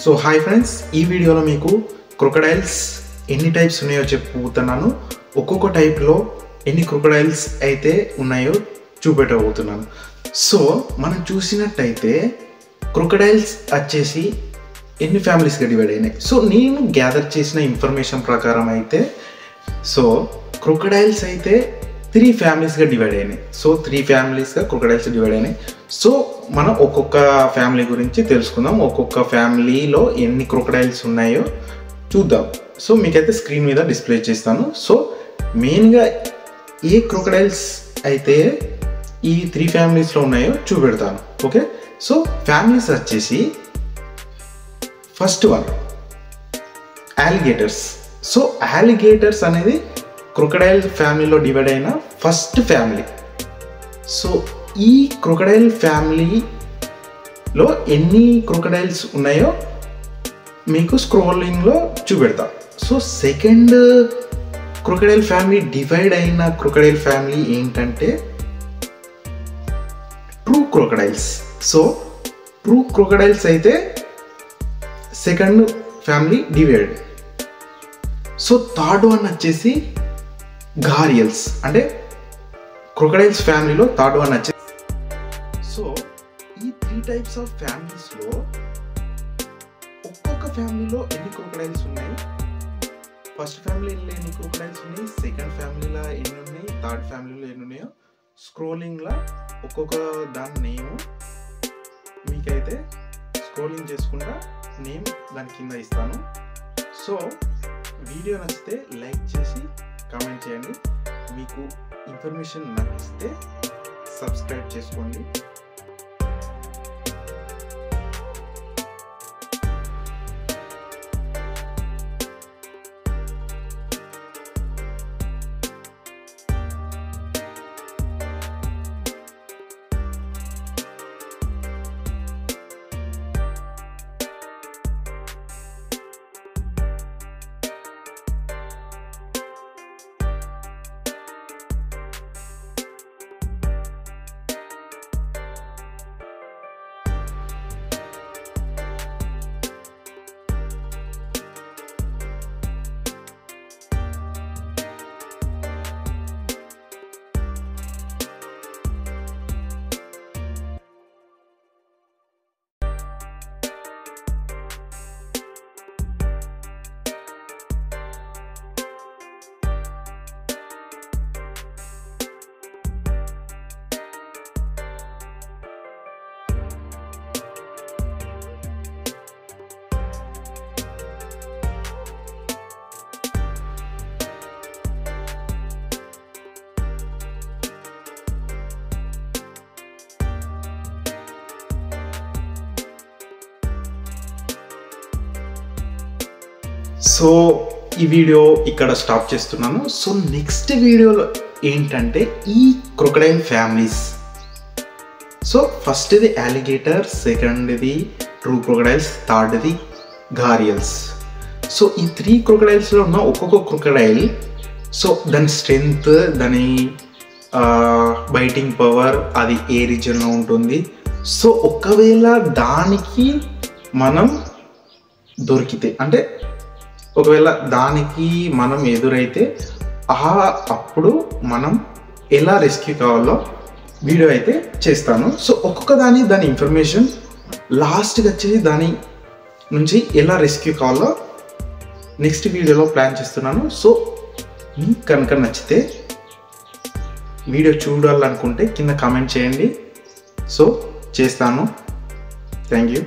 So hi friends, ఈ వీడియోలో మీకు క్రొకడైల్స్ ఎన్ని టైప్స్ ఉన్నాయో చెప్పుతున్నాను. ఒక్కొక్క టైప్లో ఎన్ని క్రొకడైల్స్ అయితే ఉన్నాయో చూపెట్టబోతున్నాను. సో మనం చూసినట్టయితే క్రొకడైల్స్ వచ్చేసి ఎన్ని ఫ్యామిలీస్గా డివైడ్ అయినాయి. సో నేను గ్యాదర్ చేసిన ఇన్ఫర్మేషన్ ప్రకారం అయితే క్రొకడైల్స్ అయితే 3 ఫ్యామిలీస్గా డివైడ్ అయినాయి. 3 ఫ్యామిలీస్గా క్రొకడైల్స్ డివైడ్ అయినాయి. సో మనం ఒక్కొక్క ఫ్యామిలీ గురించి తెలుసుకుందాం. ఒక్కొక్క ఫ్యామిలీలో ఎన్ని క్రొకడైల్స్ ఉన్నాయో చూద్దాం. సో మీకైతే స్క్రీన్ మీద డిస్ప్లే చేస్తాను. సో మెయిన్గా ఏ క్రొకడైల్స్ అయితే ఈ 3 ఫ్యామిలీస్లో ఉన్నాయో చూపెడతాను. ఓకే, సో ఫ్యామిలీస్ వచ్చేసి first one alligators. So alligators అనేది క్రొకడైల్ ఫ్యామిలీలో డివైడ్ అయిన ఫస్ట్ ఫ్యామిలీ. సో ఈ క్రొకడైల్ ఫ్యామిలీలో ఎన్ని క్రొకడైల్స్ ఉన్నాయో మీకు స్క్రోలింగ్లో చూపెడతా. So second crocodile family divide అయిన క్రొకడైల్ ఫ్యామిలీ ఏంటంటే true crocodiles. So true crocodiles అయితే second family divide. So third one వచ్చేసి గారియల్స్, అంటే క్రొకడైల్స్ ఫ్యామిలీలో థర్డ్ వన్ వచ్చేసి. సో ఈ 3 టైప్స్ ఆఫ్ ఫ్యామిలీస్లో ఒక్కొక్క ఫ్యామిలీలో ఎన్ని క్రొకడైల్స్ ఉన్నాయి, ఫస్ట్ ఫ్యామిలీలో ఎన్ని క్రొకడైల్స్ ఉన్నాయి, సెకండ్ ఫ్యామిలీలో ఎన్ని ఉన్నాయి, థర్డ్ ఫ్యామిలీలో ఎన్ని ఉన్నాయో స్క్రోలింగ్లో ఒక్కొక్క దాని నేమ్ మీకైతే స్క్రోలింగ్ చేసుకుంటా నేమ్ దాని కింద ఇస్తాను. సో వీడియో నచ్చితే లైక్ చేసి కామెంట్ చేయండి. మీకు ఇన్ఫర్మేషన్ నచ్చితే సబ్స్క్రైబ్ చేసుకోండి. సో ఈ వీడియో ఇక్కడ స్టాప్ చేస్తున్నాను. సో నెక్స్ట్ వీడియోలో ఏంటంటే ఈ క్రొకడైల్ ఫ్యామిలీస్. సో ఫస్ట్ది అలిగేటర్, సెకండ్ది ట్రూ క్రొకడైల్స్, థర్డ్ది గారియల్స్. సో ఈ 3 క్రొకడైల్స్లో ఉన్న ఒక్కొక్క క్రొకడైల్ సో దాని స్ట్రెంగ్త్, దాని బైటింగ్ పవర్ అది ఏ రీజన్లో ఉంటుంది. సో ఒకవేళ దానికి మనం దొరికితే, అంటే ఒకవేళ దానికి మనం ఎదురైతే అప్పుడు మనం ఎలా రెస్క్యూ కావాలో వీడియో అయితే చేస్తాను. సో ఒక్కొక్క దాని ఇన్ఫర్మేషన్ లాస్ట్కి వచ్చేసి దాని నుంచి ఎలా రెస్క్యూ కావాలో నెక్స్ట్ వీడియోలో ప్లాన్ చేస్తున్నాను. సో మీకు కనుక నచ్చితే వీడియో చూడాలనుకుంటే కింద కామెంట్ చేయండి. సో చేస్తాను. Thank you.